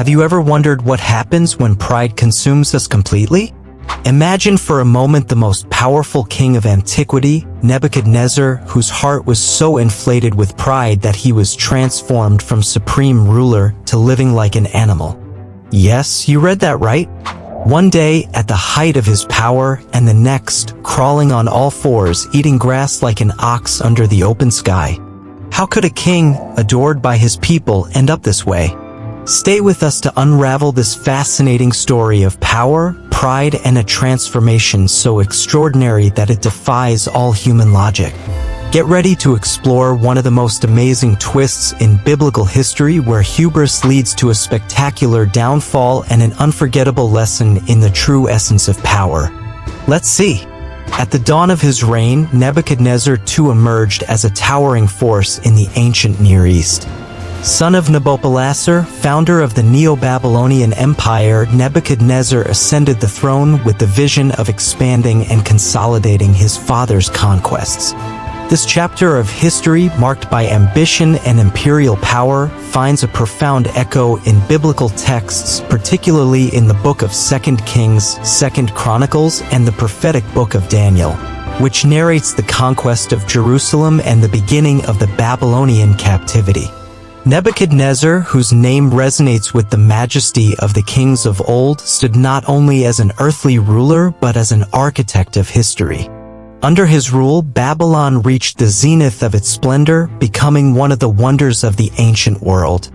Have you ever wondered what happens when pride consumes us completely? Imagine for a moment the most powerful king of antiquity, Nebuchadnezzar, whose heart was so inflated with pride that he was transformed from supreme ruler to living like an animal. Yes, you read that right. One day, at the height of his power, and the next, crawling on all fours, eating grass like an ox under the open sky. How could a king, adored by his people, end up this way? Stay with us to unravel this fascinating story of power, pride, and a transformation so extraordinary that it defies all human logic. Get ready to explore one of the most amazing twists in biblical history, where hubris leads to a spectacular downfall and an unforgettable lesson in the true essence of power. Let's see. At the dawn of his reign, Nebuchadnezzar too emerged as a towering force in the ancient Near East. Son of Nabopolassar, founder of the Neo-Babylonian Empire, Nebuchadnezzar ascended the throne with the vision of expanding and consolidating his father's conquests. This chapter of history, marked by ambition and imperial power, finds a profound echo in biblical texts, particularly in the book of 2 Kings, 2 Chronicles, and the prophetic book of Daniel, which narrates the conquest of Jerusalem and the beginning of the Babylonian captivity. Nebuchadnezzar, whose name resonates with the majesty of the kings of old, stood not only as an earthly ruler but as an architect of history. Under his rule, Babylon reached the zenith of its splendor, becoming one of the wonders of the ancient world.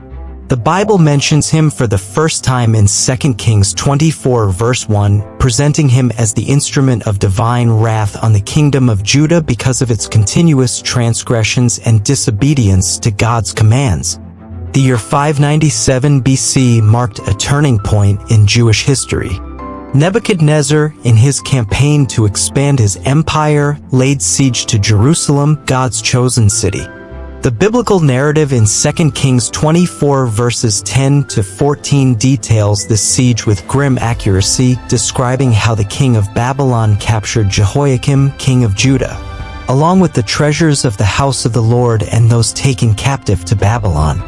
The Bible mentions him for the first time in 2 Kings 24 verse 1, presenting him as the instrument of divine wrath on the kingdom of Judah because of its continuous transgressions and disobedience to God's commands. The year 597 BC marked a turning point in Jewish history. Nebuchadnezzar, in his campaign to expand his empire, laid siege to Jerusalem, God's chosen city. The biblical narrative in 2 Kings 24 verses 10 to 14 details this siege with grim accuracy, describing how the king of Babylon captured Jehoiakim, king of Judah, along with the treasures of the house of the Lord and those taken captive to Babylon.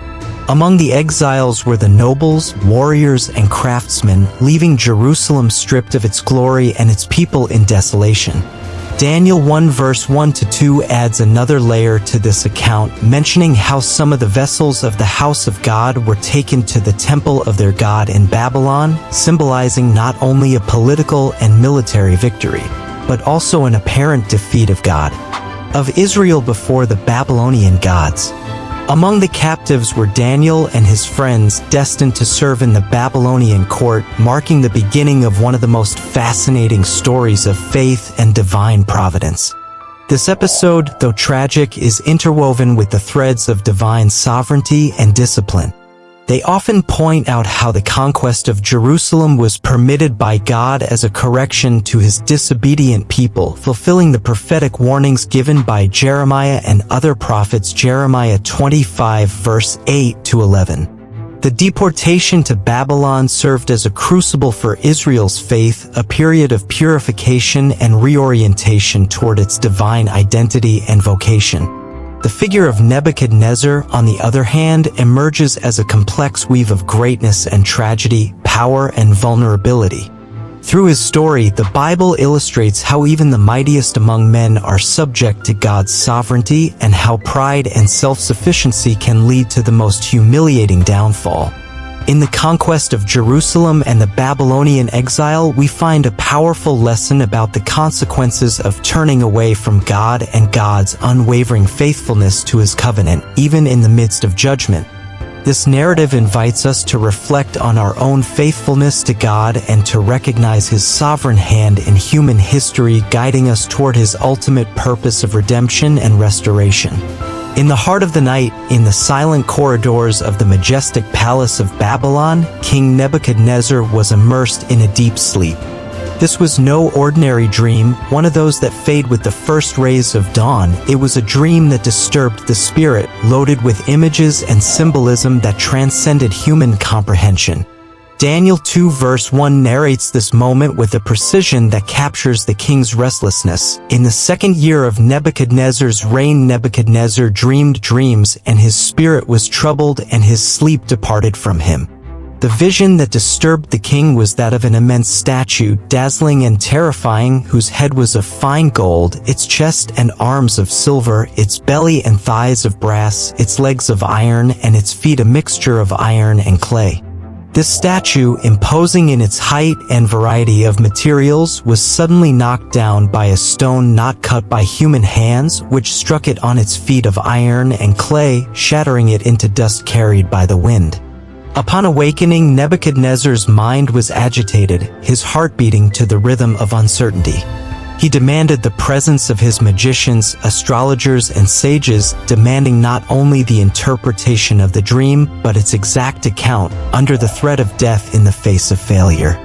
Among the exiles were the nobles, warriors, and craftsmen, leaving Jerusalem stripped of its glory and its people in desolation. Daniel 1 verse 1-2 adds another layer to this account, mentioning how some of the vessels of the house of God were taken to the temple of their God in Babylon, symbolizing not only a political and military victory, but also an apparent defeat of God, of Israel before the Babylonian gods. Among the captives were Daniel and his friends, destined to serve in the Babylonian court, marking the beginning of one of the most fascinating stories of faith and divine providence. This episode, though tragic, is interwoven with the threads of divine sovereignty and discipline. They often point out how the conquest of Jerusalem was permitted by God as a correction to his disobedient people, fulfilling the prophetic warnings given by Jeremiah and other prophets. Jeremiah 25 verse 8-11. The deportation to Babylon served as a crucible for Israel's faith, a period of purification and reorientation toward its divine identity and vocation. The figure of Nebuchadnezzar, on the other hand, emerges as a complex weave of greatness and tragedy, power and vulnerability. Through his story, the Bible illustrates how even the mightiest among men are subject to God's sovereignty, and how pride and self-sufficiency can lead to the most humiliating downfall. In the conquest of Jerusalem and the Babylonian exile, we find a powerful lesson about the consequences of turning away from God and God's unwavering faithfulness to his covenant, even in the midst of judgment. This narrative invites us to reflect on our own faithfulness to God and to recognize his sovereign hand in human history, guiding us toward his ultimate purpose of redemption and restoration. In the heart of the night, in the silent corridors of the majestic palace of Babylon, King Nebuchadnezzar was immersed in a deep sleep. This was no ordinary dream, one of those that fade with the first rays of dawn. It was a dream that disturbed the spirit, loaded with images and symbolism that transcended human comprehension. Daniel 2 verse 1 narrates this moment with a precision that captures the king's restlessness. In the second year of Nebuchadnezzar's reign, Nebuchadnezzar dreamed dreams, and his spirit was troubled and his sleep departed from him. The vision that disturbed the king was that of an immense statue, dazzling and terrifying, whose head was of fine gold, its chest and arms of silver, its belly and thighs of brass, its legs of iron, and its feet a mixture of iron and clay. This statue, imposing in its height and variety of materials, was suddenly knocked down by a stone not cut by human hands, which struck it on its feet of iron and clay, shattering it into dust carried by the wind. Upon awakening, Nebuchadnezzar's mind was agitated, his heart beating to the rhythm of uncertainty. He demanded the presence of his magicians, astrologers, and sages, demanding not only the interpretation of the dream, but its exact account, under the threat of death in the face of failure.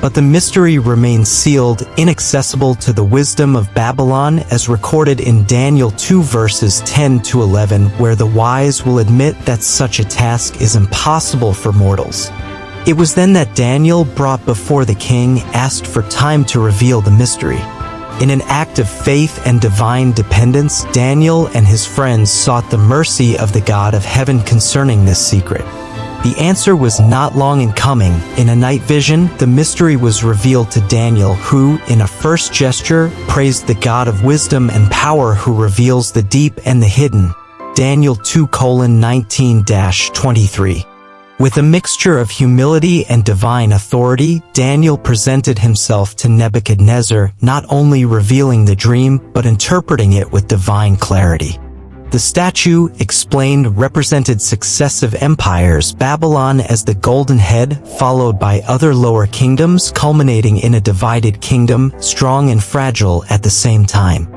But the mystery remained sealed, inaccessible to the wisdom of Babylon, as recorded in Daniel 2 verses 10 to 11, where the wise will admit that such a task is impossible for mortals. It was then that Daniel, brought before the king, asked for time to reveal the mystery. In an act of faith and divine dependence, Daniel and his friends sought the mercy of the God of heaven concerning this secret. The answer was not long in coming. In a night vision, the mystery was revealed to Daniel, who, in a first gesture, praised the God of wisdom and power who reveals the deep and the hidden. Daniel 2:19-23. With a mixture of humility and divine authority, Daniel presented himself to Nebuchadnezzar, not only revealing the dream, but interpreting it with divine clarity. The statue, explained, represented successive empires, Babylon as the golden head, followed by other lower kingdoms, culminating in a divided kingdom, strong and fragile at the same time.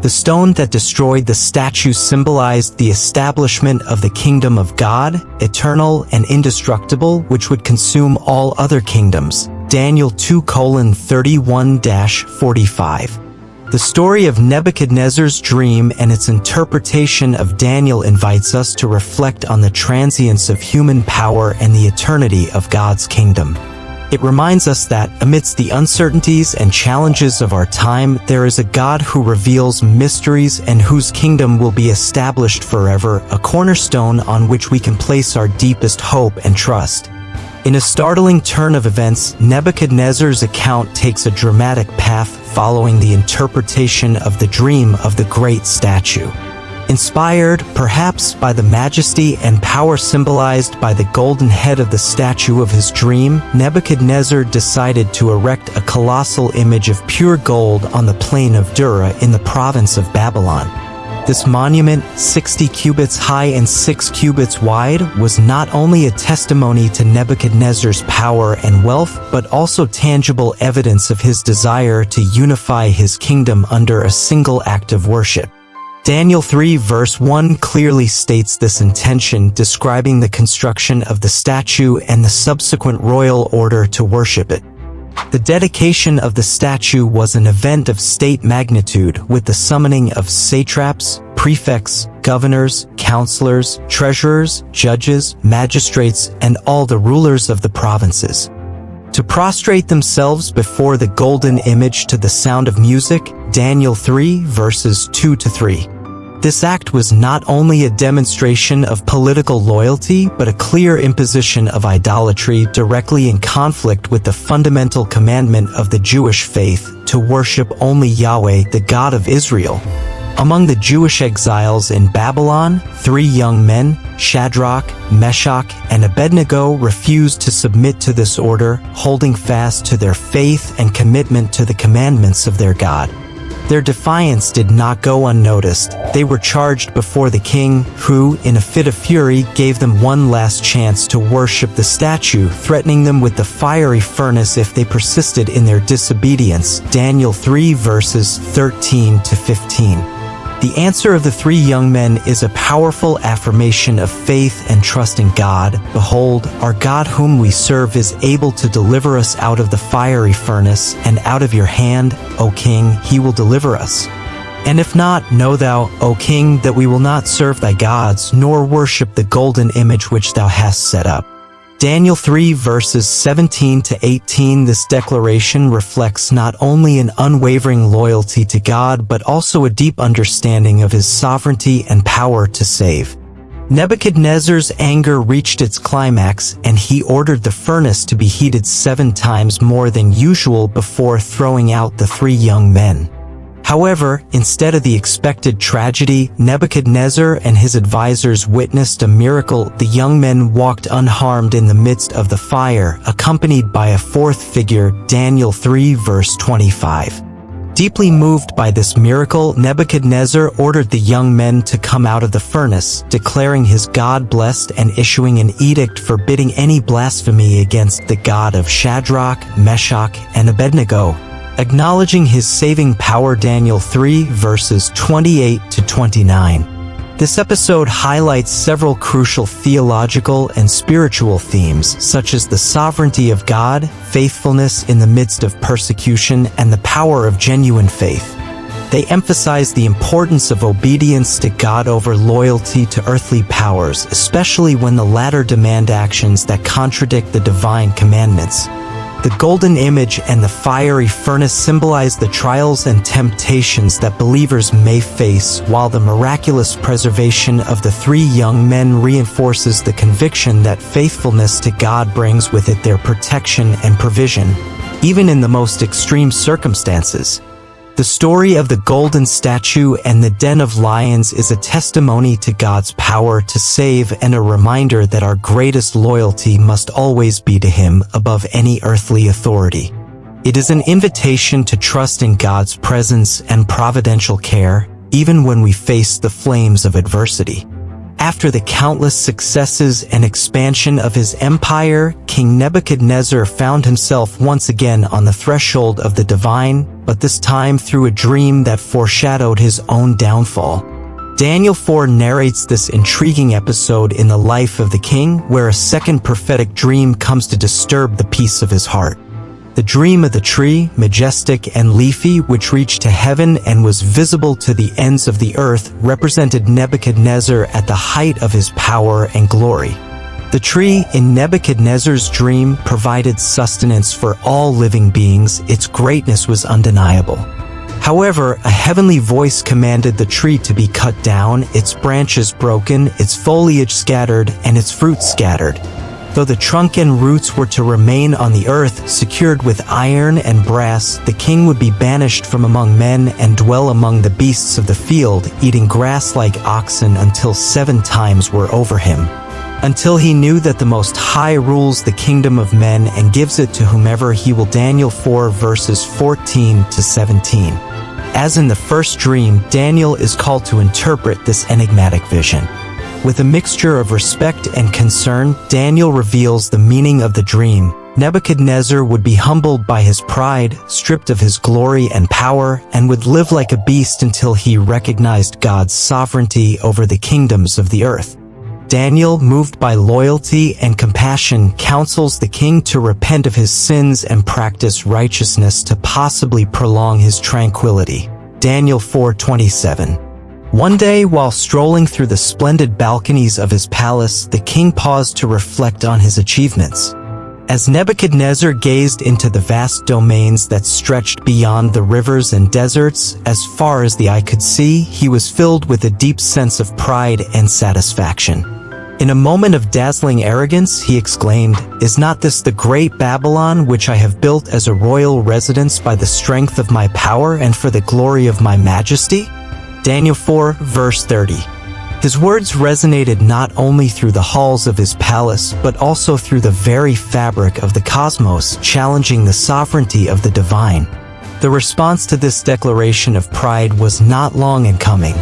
The stone that destroyed the statue symbolized the establishment of the kingdom of God, eternal and indestructible, which would consume all other kingdoms. Daniel 2:31-45. The story of Nebuchadnezzar's dream and its interpretation of Daniel invites us to reflect on the transience of human power and the eternity of God's kingdom. It reminds us that, amidst the uncertainties and challenges of our time, there is a God who reveals mysteries and whose kingdom will be established forever, a cornerstone on which we can place our deepest hope and trust. In a startling turn of events, Nebuchadnezzar's account takes a dramatic path following the interpretation of the dream of the great statue. Inspired, perhaps, by the majesty and power symbolized by the golden head of the statue of his dream, Nebuchadnezzar decided to erect a colossal image of pure gold on the plain of Dura in the province of Babylon. This monument, 60 cubits high and 6 cubits wide, was not only a testimony to Nebuchadnezzar's power and wealth, but also tangible evidence of his desire to unify his kingdom under a single act of worship. Daniel 3 verse 1 clearly states this intention, describing the construction of the statue and the subsequent royal order to worship it. The dedication of the statue was an event of state magnitude, with the summoning of satraps, prefects, governors, counselors, treasurers, judges, magistrates, and all the rulers of the provinces, to prostrate themselves before the golden image to the sound of music. Daniel 3 verses 2-3. This act was not only a demonstration of political loyalty, but a clear imposition of idolatry, directly in conflict with the fundamental commandment of the Jewish faith to worship only Yahweh, the God of Israel. Among the Jewish exiles in Babylon, 3 young men, Shadrach, Meshach, and Abednego, refused to submit to this order, holding fast to their faith and commitment to the commandments of their God. Their defiance did not go unnoticed. They were charged before the king, who, in a fit of fury, gave them one last chance to worship the statue, threatening them with the fiery furnace if they persisted in their disobedience. Daniel 3 verses 13-15. The answer of the 3 young men is a powerful affirmation of faith and trust in God. Behold, our God whom we serve is able to deliver us out of the fiery furnace, and out of your hand, O king, he will deliver us. And if not, know thou, O king, that we will not serve thy gods, nor worship the golden image which thou hast set up. Daniel 3 verses 17-18. This declaration reflects not only an unwavering loyalty to God, but also a deep understanding of his sovereignty and power to save. Nebuchadnezzar's anger reached its climax, and he ordered the furnace to be heated 7 times more than usual before throwing out the 3 young men. However, instead of the expected tragedy, Nebuchadnezzar and his advisors witnessed a miracle. The young men walked unharmed in the midst of the fire, accompanied by a 4th figure, Daniel 3 verse 25. Deeply moved by this miracle, Nebuchadnezzar ordered the young men to come out of the furnace, declaring his God blessed and issuing an edict forbidding any blasphemy against the God of Shadrach, Meshach, and Abednego. Acknowledging his saving power, Daniel 3 verses 28 to 29. This episode highlights several crucial theological and spiritual themes, such as the sovereignty of God, faithfulness in the midst of persecution, and the power of genuine faith. They emphasize the importance of obedience to God over loyalty to earthly powers, especially when the latter demand actions that contradict the divine commandments. The golden image and the fiery furnace symbolize the trials and temptations that believers may face, while the miraculous preservation of the 3 young men reinforces the conviction that faithfulness to God brings with it their protection and provision, even in the most extreme circumstances. The story of the golden statue and the den of lions is a testimony to God's power to save and a reminder that our greatest loyalty must always be to Him above any earthly authority. It is an invitation to trust in God's presence and providential care, even when we face the flames of adversity. After the countless successes and expansion of his empire, King Nebuchadnezzar found himself once again on the threshold of the divine, but this time through a dream that foreshadowed his own downfall. Daniel 4 narrates this intriguing episode in the life of the king, where a second prophetic dream comes to disturb the peace of his heart. The dream of the tree, majestic and leafy, which reached to heaven and was visible to the ends of the earth, represented Nebuchadnezzar at the height of his power and glory. The tree, in Nebuchadnezzar's dream, provided sustenance for all living beings. Its greatness was undeniable. However, a heavenly voice commanded the tree to be cut down, its branches broken, its foliage scattered, and its fruit scattered. Though the trunk and roots were to remain on the earth, secured with iron and brass, the king would be banished from among men and dwell among the beasts of the field, eating grass like oxen until 7 times were over him. Until he knew that the Most High rules the kingdom of men and gives it to whomever he will. Daniel 4 verses 14 to 17. As in the first dream, Daniel is called to interpret this enigmatic vision. With a mixture of respect and concern, Daniel reveals the meaning of the dream. Nebuchadnezzar would be humbled by his pride, stripped of his glory and power, and would live like a beast until he recognized God's sovereignty over the kingdoms of the earth. Daniel, moved by loyalty and compassion, counsels the king to repent of his sins and practice righteousness to possibly prolong his tranquility. Daniel 4:27. One day, while strolling through the splendid balconies of his palace, the king paused to reflect on his achievements. As Nebuchadnezzar gazed into the vast domains that stretched beyond the rivers and deserts, as far as the eye could see, he was filled with a deep sense of pride and satisfaction. In a moment of dazzling arrogance, he exclaimed, "Is not this the great Babylon which I have built as a royal residence by the strength of my power and for the glory of my majesty?" Daniel 4 verse 30. His words resonated not only through the halls of his palace, but also through the very fabric of the cosmos, challenging the sovereignty of the divine. The response to this declaration of pride was not long in coming.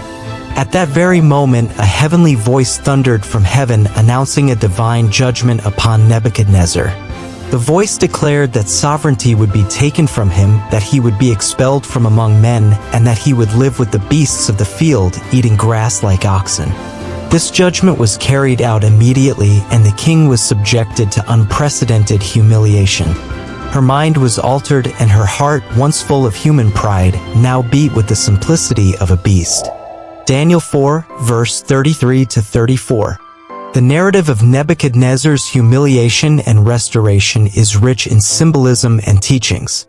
At that very moment, a heavenly voice thundered from heaven, announcing a divine judgment upon Nebuchadnezzar. The voice declared that sovereignty would be taken from him, that he would be expelled from among men, and that he would live with the beasts of the field, eating grass like oxen. This judgment was carried out immediately, and the king was subjected to unprecedented humiliation. Her mind was altered, and her heart, once full of human pride, now beat with the simplicity of a beast. Daniel 4, verse 33 to 34. The narrative of Nebuchadnezzar's humiliation and restoration is rich in symbolism and teachings.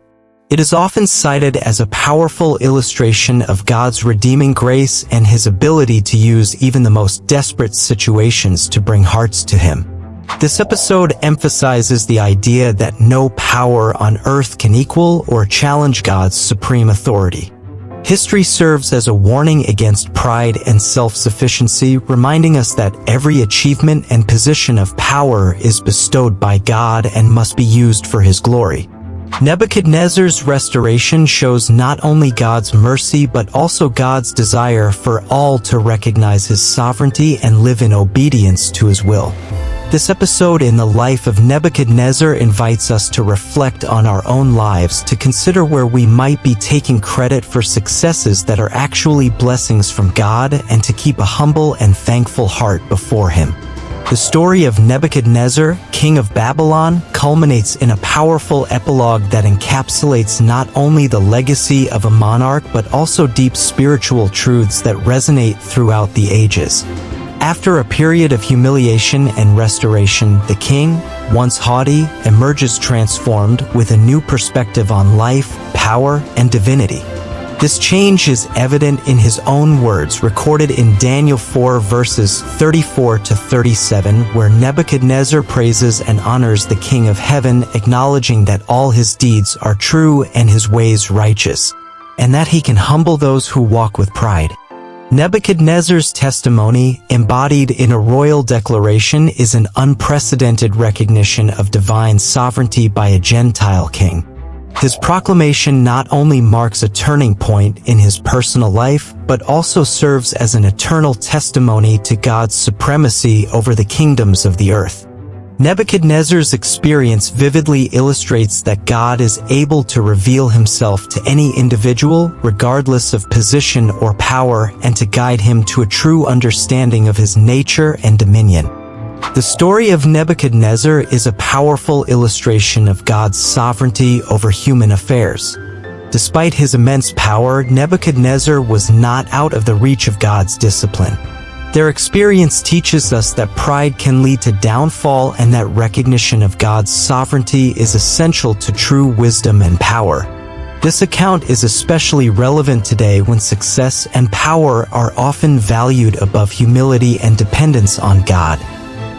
It is often cited as a powerful illustration of God's redeeming grace and his ability to use even the most desperate situations to bring hearts to him. This episode emphasizes the idea that no power on earth can equal or challenge God's supreme authority. History serves as a warning against pride and self-sufficiency, reminding us that every achievement and position of power is bestowed by God and must be used for his glory. Nebuchadnezzar's restoration shows not only God's mercy but also God's desire for all to recognize his sovereignty and live in obedience to his will. This episode in the life of Nebuchadnezzar invites us to reflect on our own lives, to consider where we might be taking credit for successes that are actually blessings from God, and to keep a humble and thankful heart before him. The story of Nebuchadnezzar, king of Babylon, culminates in a powerful epilogue that encapsulates not only the legacy of a monarch but also deep spiritual truths that resonate throughout the ages. After a period of humiliation and restoration, the king, once haughty, emerges transformed with a new perspective on life, power, and divinity. This change is evident in his own words, recorded in Daniel 4 verses 34 to 37, where Nebuchadnezzar praises and honors the King of Heaven, acknowledging that all his deeds are true and his ways righteous, and that he can humble those who walk with pride. Nebuchadnezzar's testimony, embodied in a royal declaration, is an unprecedented recognition of divine sovereignty by a Gentile king. His proclamation not only marks a turning point in his personal life, but also serves as an eternal testimony to God's supremacy over the kingdoms of the earth. Nebuchadnezzar's experience vividly illustrates that God is able to reveal himself to any individual, regardless of position or power, and to guide him to a true understanding of his nature and dominion. The story of Nebuchadnezzar is a powerful illustration of God's sovereignty over human affairs. Despite his immense power, Nebuchadnezzar was not out of the reach of God's discipline. Their experience teaches us that pride can lead to downfall and that recognition of God's sovereignty is essential to true wisdom and power. This account is especially relevant today when success and power are often valued above humility and dependence on God.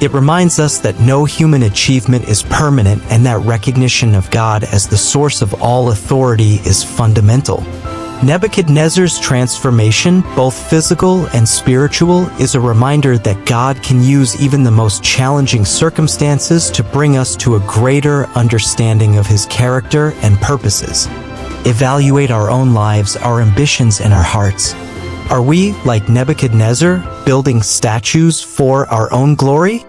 It reminds us that no human achievement is permanent and that recognition of God as the source of all authority is fundamental. Nebuchadnezzar's transformation, both physical and spiritual, is a reminder that God can use even the most challenging circumstances to bring us to a greater understanding of his character and purposes. Evaluate our own lives, our ambitions, and our hearts. Are we, like Nebuchadnezzar, building statues for our own glory?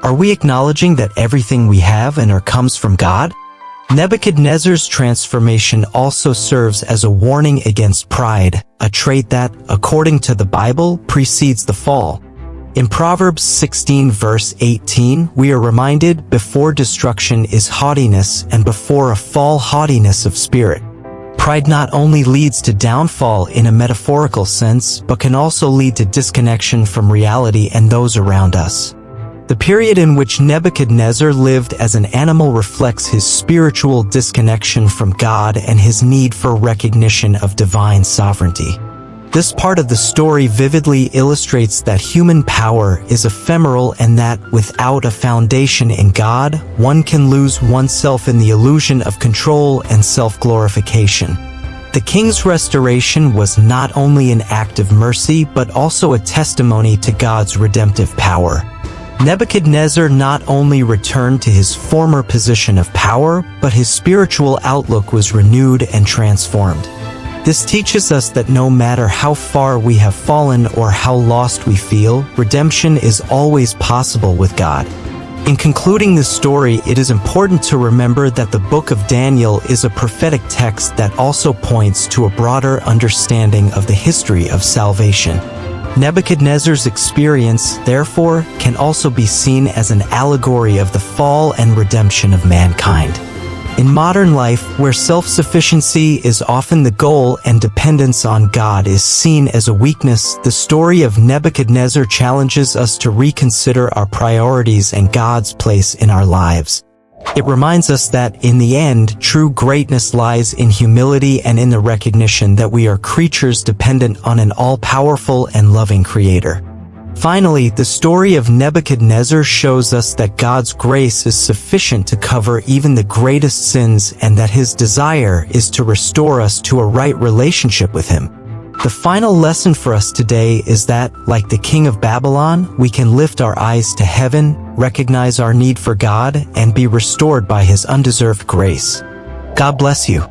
Are we acknowledging that everything we have and are comes from God? Nebuchadnezzar's transformation also serves as a warning against pride, a trait that, according to the Bible, precedes the fall. In Proverbs 16 verse 18, we are reminded, before destruction is haughtiness, and before a fall haughtiness of spirit. Pride not only leads to downfall in a metaphorical sense, but can also lead to disconnection from reality and those around us. The period in which Nebuchadnezzar lived as an animal reflects his spiritual disconnection from God and his need for recognition of divine sovereignty. This part of the story vividly illustrates that human power is ephemeral and that, without a foundation in God, one can lose oneself in the illusion of control and self-glorification. The king's restoration was not only an act of mercy but also a testimony to God's redemptive power. Nebuchadnezzar not only returned to his former position of power, but his spiritual outlook was renewed and transformed. This teaches us that no matter how far we have fallen or how lost we feel, redemption is always possible with God. In concluding this story, it is important to remember that the book of Daniel is a prophetic text that also points to a broader understanding of the history of salvation. Nebuchadnezzar's experience, therefore, can also be seen as an allegory of the fall and redemption of mankind. In modern life, where self-sufficiency is often the goal and dependence on God is seen as a weakness, the story of Nebuchadnezzar challenges us to reconsider our priorities and God's place in our lives. It reminds us that, in the end, true greatness lies in humility and in the recognition that we are creatures dependent on an all-powerful and loving Creator. Finally, the story of Nebuchadnezzar shows us that God's grace is sufficient to cover even the greatest sins and that His desire is to restore us to a right relationship with Him. The final lesson for us today is that, like the king of Babylon, we can lift our eyes to heaven, recognize our need for God, and be restored by His undeserved grace. God bless you.